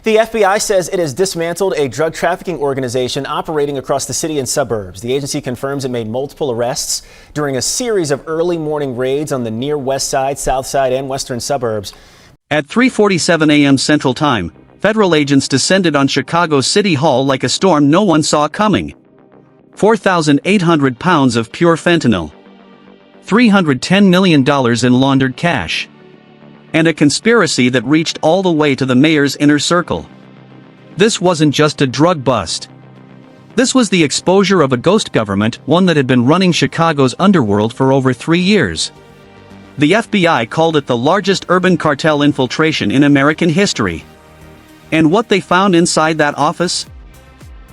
The FBI says it has dismantled a drug trafficking organization operating across the city and suburbs. The agency confirms it made multiple arrests during a series of early morning raids on the near west side, south side, and western suburbs. At 3:47 a.m. Central Time, federal agents descended on Chicago City Hall like a storm no one saw coming. 4,800 pounds of pure fentanyl. $310 million in laundered cash. And a conspiracy that reached all the way to the mayor's inner circle. This wasn't just a drug bust. This was the exposure of a ghost government, one that had been running Chicago's underworld for over 3 years. The FBI called it the largest urban cartel infiltration in American history. And what they found inside that office?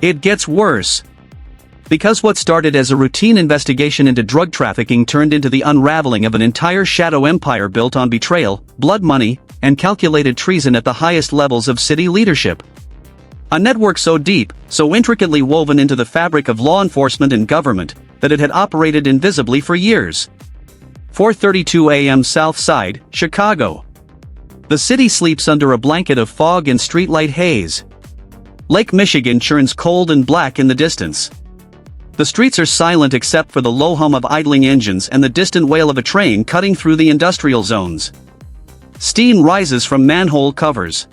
It gets worse. Because what started as a routine investigation into drug trafficking turned into the unraveling of an entire shadow empire built on betrayal, blood money, and calculated treason at the highest levels of city leadership. A network so deep, so intricately woven into the fabric of law enforcement and government, that it had operated invisibly for years. 4:32 a.m. South Side, Chicago. The city sleeps under a blanket of fog and streetlight haze. Lake Michigan churns cold and black in the distance. The streets are silent except for the low hum of idling engines and the distant wail of a train cutting through the industrial zones. Steam rises from manhole covers.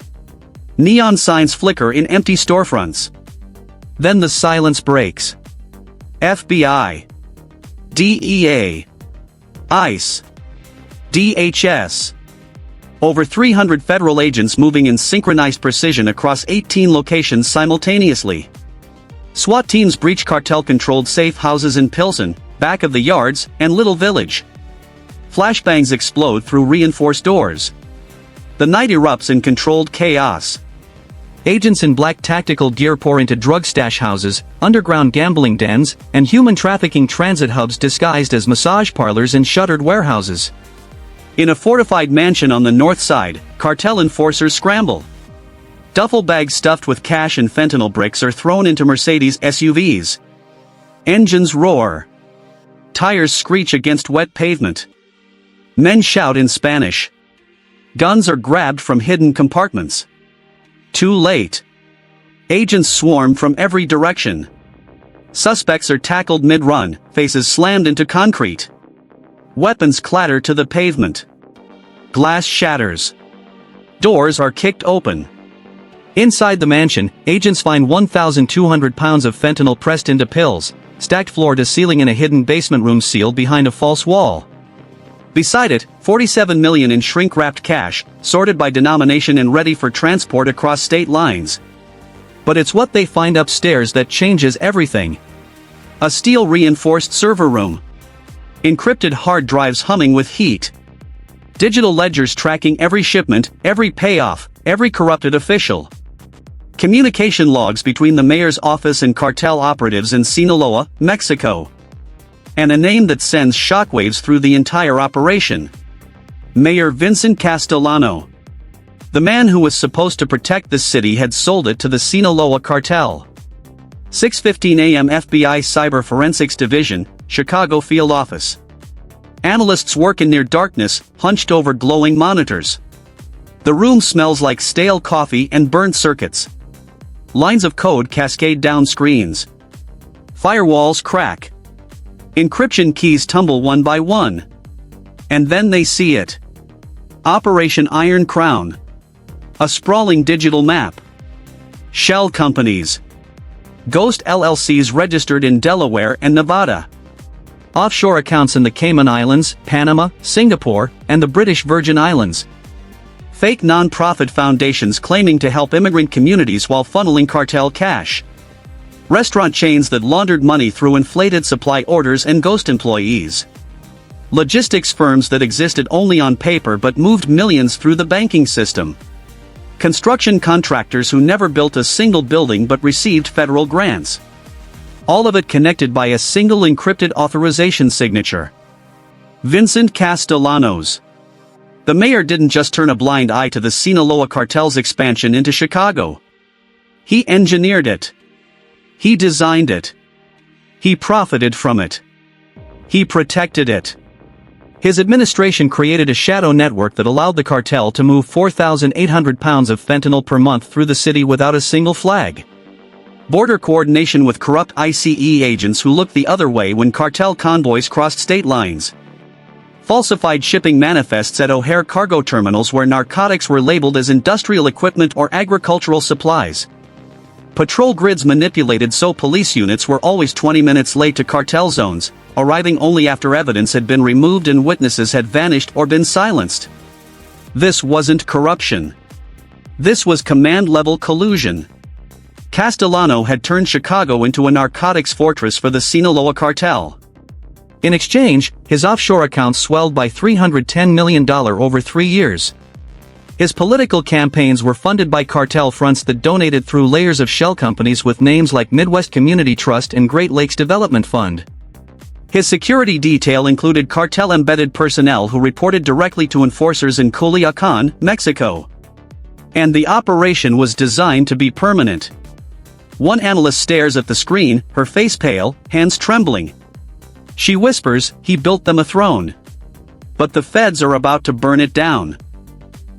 Neon signs flicker in empty storefronts. Then the silence breaks. FBI. DEA. ICE. DHS. Over 300 federal agents moving in synchronized precision across 18 locations simultaneously. SWAT teams breach cartel-controlled safe houses in Pilsen, back of the yards, and Little Village. Flashbangs explode through reinforced doors. The night erupts in controlled chaos. Agents in black tactical gear pour into drug stash houses, underground gambling dens, and human trafficking transit hubs disguised as massage parlors and shuttered warehouses. In a fortified mansion on the north side, cartel enforcers scramble. Duffel bags stuffed with cash and fentanyl bricks are thrown into Mercedes SUVs. Engines roar. Tires screech against wet pavement. Men shout in Spanish. Guns are grabbed from hidden compartments. Too late. Agents swarm from every direction. Suspects are tackled mid-run, faces slammed into concrete. Weapons clatter to the pavement. Glass shatters. Doors are kicked open. Inside the mansion, agents find 1,200 pounds of fentanyl pressed into pills, stacked floor to ceiling in a hidden basement room sealed behind a false wall. Beside it, $47 million in shrink-wrapped cash, sorted by denomination and ready for transport across state lines. But it's what they find upstairs that changes everything. A steel-reinforced server room. Encrypted hard drives humming with heat. Digital ledgers tracking every shipment, every payoff, every corrupted official. Communication logs between the mayor's office and cartel operatives in Sinaloa, Mexico. And a name that sends shockwaves through the entire operation. Mayor Vincent Castellano. The man who was supposed to protect the city had sold it to the Sinaloa cartel. 6:15 a.m. FBI Cyber Forensics Division, Chicago Field Office. Analysts work in near darkness, hunched over glowing monitors. The room smells like stale coffee and burned circuits. Lines of code cascade down screens. Firewalls crack. Encryption keys tumble one by one. And then they see it. Operation Iron Crown. A sprawling digital map. Shell companies. Ghost LLCs registered in Delaware and Nevada. Offshore accounts in the Cayman Islands, Panama, Singapore, and the British Virgin Islands. Fake non-profit foundations claiming to help immigrant communities while funneling cartel cash. Restaurant chains that laundered money through inflated supply orders and ghost employees. Logistics firms that existed only on paper but moved millions through the banking system. Construction contractors who never built a single building but received federal grants. All of it connected by a single encrypted authorization signature. Vincent Castellanos. The mayor didn't just turn a blind eye to the Sinaloa cartel's expansion into Chicago. He engineered it. He designed it. He profited from it. He protected it. His administration created a shadow network that allowed the cartel to move 4,800 pounds of fentanyl per month through the city without a single flag. Border coordination with corrupt ICE agents who looked the other way when cartel convoys crossed state lines. Falsified shipping manifests at O'Hare cargo terminals where narcotics were labeled as industrial equipment or agricultural supplies. Patrol grids manipulated so police units were always 20 minutes late to cartel zones, arriving only after evidence had been removed and witnesses had vanished or been silenced. This wasn't corruption. This was command-level collusion. Castellano had turned Chicago into a narcotics fortress for the Sinaloa cartel. In exchange, his offshore accounts swelled by $310 million over 3 years. His political campaigns were funded by cartel fronts that donated through layers of shell companies with names like Midwest Community Trust and Great Lakes Development Fund. His security detail included cartel-embedded personnel who reported directly to enforcers in Culiacan, Mexico. And the operation was designed to be permanent. One analyst stares at the screen, her face pale, hands trembling. She whispers, "He built them a throne. But the feds are about to burn it down."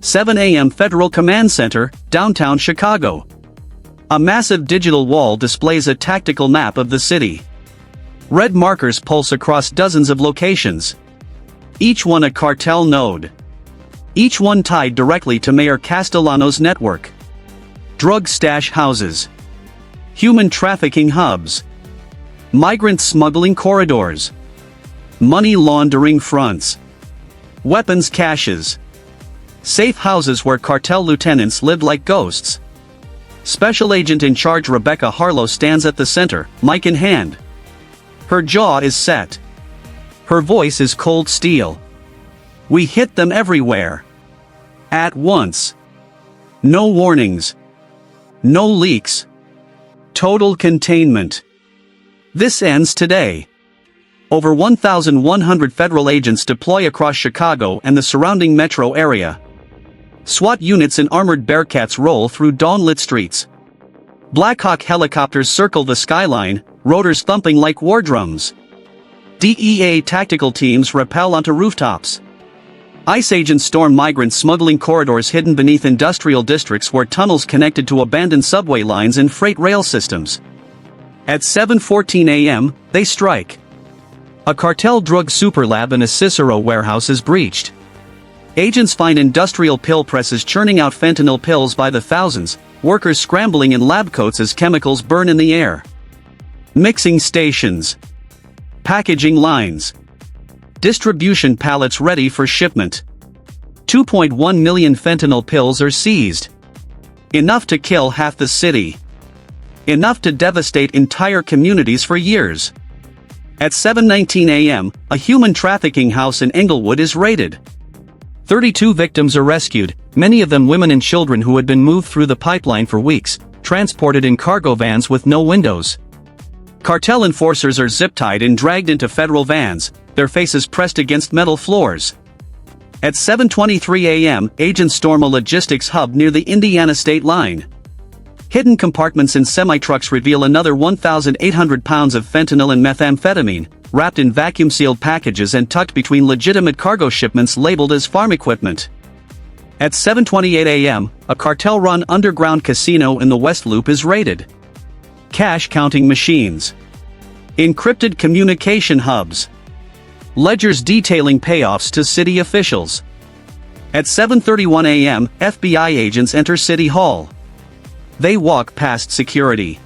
7 a.m. Federal Command Center, downtown Chicago. A massive digital wall displays a tactical map of the city. Red markers pulse across dozens of locations. Each one a cartel node. Each one tied directly to Mayor Castellano's network. Drug stash houses. Human trafficking hubs. Migrant smuggling corridors. Money laundering fronts. Weapons caches. Safe houses where cartel lieutenants lived like ghosts. Special Agent in Charge Rebecca Harlow stands at the center, mic in hand. Her jaw is set. Her voice is cold steel. "We hit them everywhere. At once. No warnings. No leaks. Total containment. This ends today." Over 1,100 federal agents deploy across Chicago and the surrounding metro area. SWAT units in armored Bearcats roll through dawn-lit streets. Black Hawk helicopters circle the skyline, rotors thumping like war drums. DEA tactical teams rappel onto rooftops. ICE agents storm migrant smuggling corridors hidden beneath industrial districts where tunnels connected to abandoned subway lines and freight rail systems. At 7:14 a.m., they strike. A cartel drug superlab in a Cicero warehouse is breached. Agents find industrial pill presses churning out fentanyl pills by the thousands, workers scrambling in lab coats as chemicals burn in the air. Mixing stations. Packaging lines. Distribution pallets ready for shipment. 2.1 million fentanyl pills are seized. Enough to kill half the city. Enough to devastate entire communities for years. At 7:19 a.m., a human trafficking house in Englewood is raided. 32 victims are rescued, many of them women and children who had been moved through the pipeline for weeks, transported in cargo vans with no windows. Cartel enforcers are zip-tied and dragged into federal vans, their faces pressed against metal floors. At 7:23 a.m., agents storm a logistics hub near the Indiana state line. Hidden compartments in semi-trucks reveal another 1,800 pounds of fentanyl and methamphetamine, wrapped in vacuum-sealed packages and tucked between legitimate cargo shipments labeled as farm equipment. At 7:28 a.m., a cartel-run underground casino in the West Loop is raided. Cash-counting machines. Encrypted communication hubs. Ledgers detailing payoffs to city officials. At 7:31 a.m., FBI agents enter City Hall. They walk past security.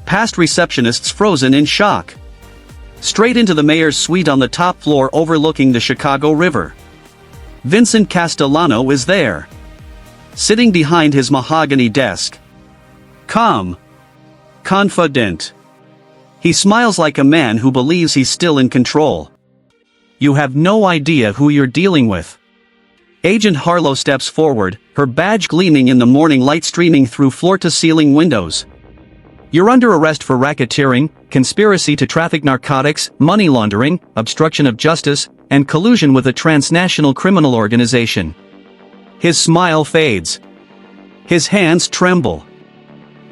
Past receptionists frozen in shock. Straight into the mayor's suite on the top floor overlooking the Chicago River. Vincent Castellano is there. Sitting behind his mahogany desk. Calm. Confident. He smiles like a man who believes he's still in control. You have no idea who you're dealing with. Agent Harlow steps forward, her badge gleaming in the morning light streaming through floor-to-ceiling windows. You're under arrest for racketeering, conspiracy to traffic narcotics, money laundering, obstruction of justice, and collusion with a transnational criminal organization. His smile fades. His hands tremble.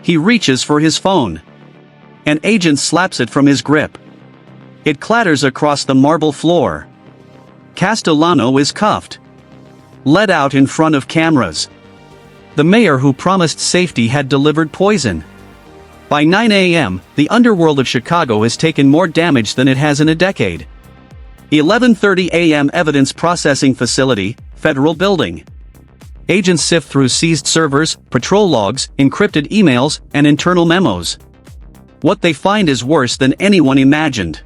He reaches for his phone. An agent slaps it from his grip. It clatters across the marble floor. Castellano is cuffed. Led out in front of cameras. The mayor who promised safety had delivered poison. By 9 a.m., the underworld of Chicago has taken more damage than it has in a decade. 11:30 a.m. Evidence Processing Facility, Federal Building. Agents sift through seized servers, patrol logs, encrypted emails, and internal memos. What they find is worse than anyone imagined.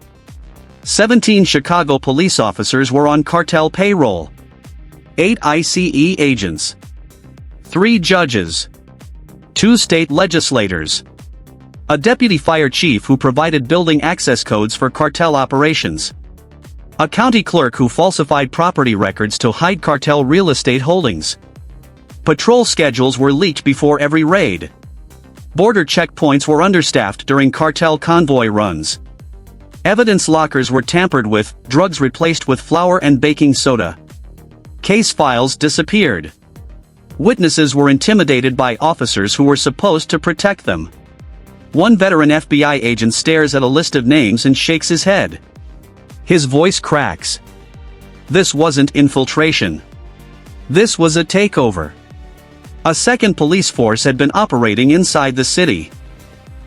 17 Chicago police officers were on cartel payroll. 8 ICE agents. 3 judges. 2 state legislators. A deputy fire chief who provided building access codes for cartel operations. A county clerk who falsified property records to hide cartel real estate holdings. Patrol schedules were leaked before every raid. Border checkpoints were understaffed during cartel convoy runs. Evidence lockers were tampered with, drugs replaced with flour and baking soda. Case files disappeared. Witnesses were intimidated by officers who were supposed to protect them. One veteran FBI agent stares at a list of names and shakes his head. His voice cracks. This wasn't infiltration. This was a takeover. A second police force had been operating inside the city.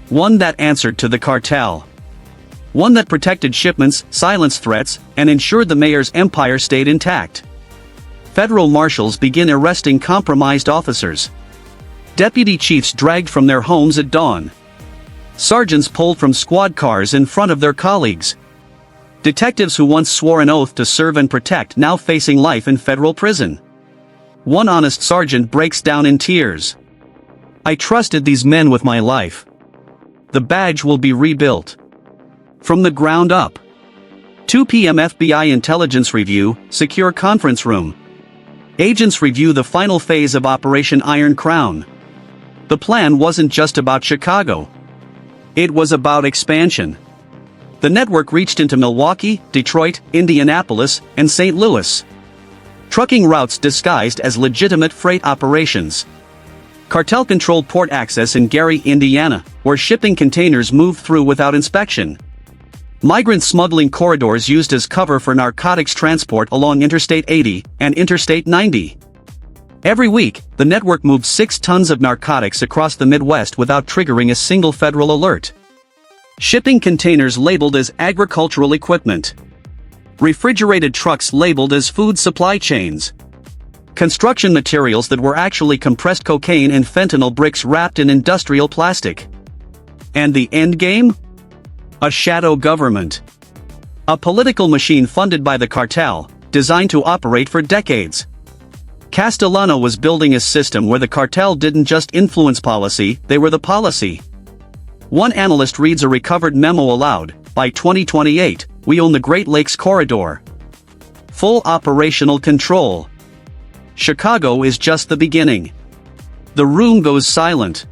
One that answered to the cartel. One that protected shipments, silenced threats, and ensured the mayor's empire stayed intact. Federal marshals begin arresting compromised officers. Deputy chiefs dragged from their homes at dawn. Sergeants pulled from squad cars in front of their colleagues. Detectives who once swore an oath to serve and protect now facing life in federal prison. One honest sergeant breaks down in tears. "I trusted these men with my life. The badge will be rebuilt. From the ground up." 2 p.m. FBI Intelligence Review, Secure Conference Room. Agents review the final phase of Operation Iron Crown. The plan wasn't just about Chicago. It was about expansion. The network reached into Milwaukee, Detroit, Indianapolis, and St. Louis. Trucking routes disguised as legitimate freight operations. Cartel-controlled port access in Gary, Indiana, where shipping containers moved through without inspection. Migrant smuggling corridors used as cover for narcotics transport along Interstate 80 and Interstate 90. Every week, the network moved 6 tons of narcotics across the Midwest without triggering a single federal alert. Shipping containers labeled as agricultural equipment. Refrigerated trucks labeled as food supply chains. Construction materials that were actually compressed cocaine and fentanyl bricks wrapped in industrial plastic. And the end game? A shadow government. A political machine funded by the cartel, designed to operate for decades. Castellano was building a system where the cartel didn't just influence policy, they were the policy. One analyst reads a recovered memo aloud: "By 2028, we own the Great Lakes Corridor. Full operational control. Chicago is just the beginning." The room goes silent.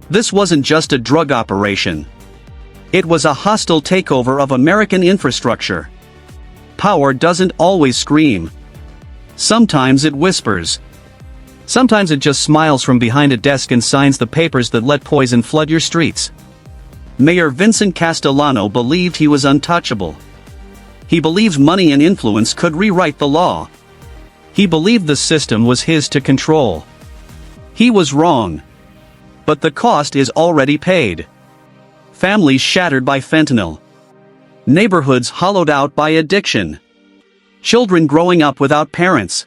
This wasn't just a drug operation. It was a hostile takeover of American infrastructure. Power doesn't always scream. Sometimes it whispers. Sometimes it just smiles from behind a desk and signs the papers that let poison flood your streets. Mayor Vincent Castellano believed he was untouchable. He believed money and influence could rewrite the law. He believed the system was his to control. He was wrong. But the cost is already paid. Families shattered by fentanyl. Neighborhoods hollowed out by addiction. Children growing up without parents.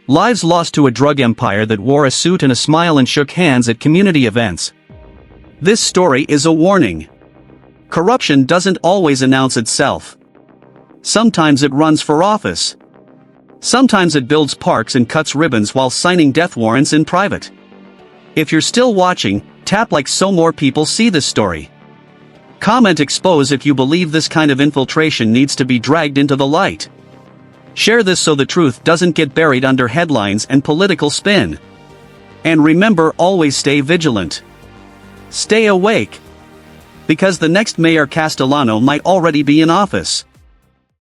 Lives lost to a drug empire that wore a suit and a smile and shook hands at community events. This story is a warning. Corruption doesn't always announce itself. Sometimes it runs for office. Sometimes it builds parks and cuts ribbons while signing death warrants in private. If you're still watching, tap like so more people see this story. Comment expose if you believe this kind of infiltration needs to be dragged into the light. Share this so the truth doesn't get buried under headlines and political spin. And remember, always stay vigilant. Stay awake. Because the next Mayor Castellano might already be in office.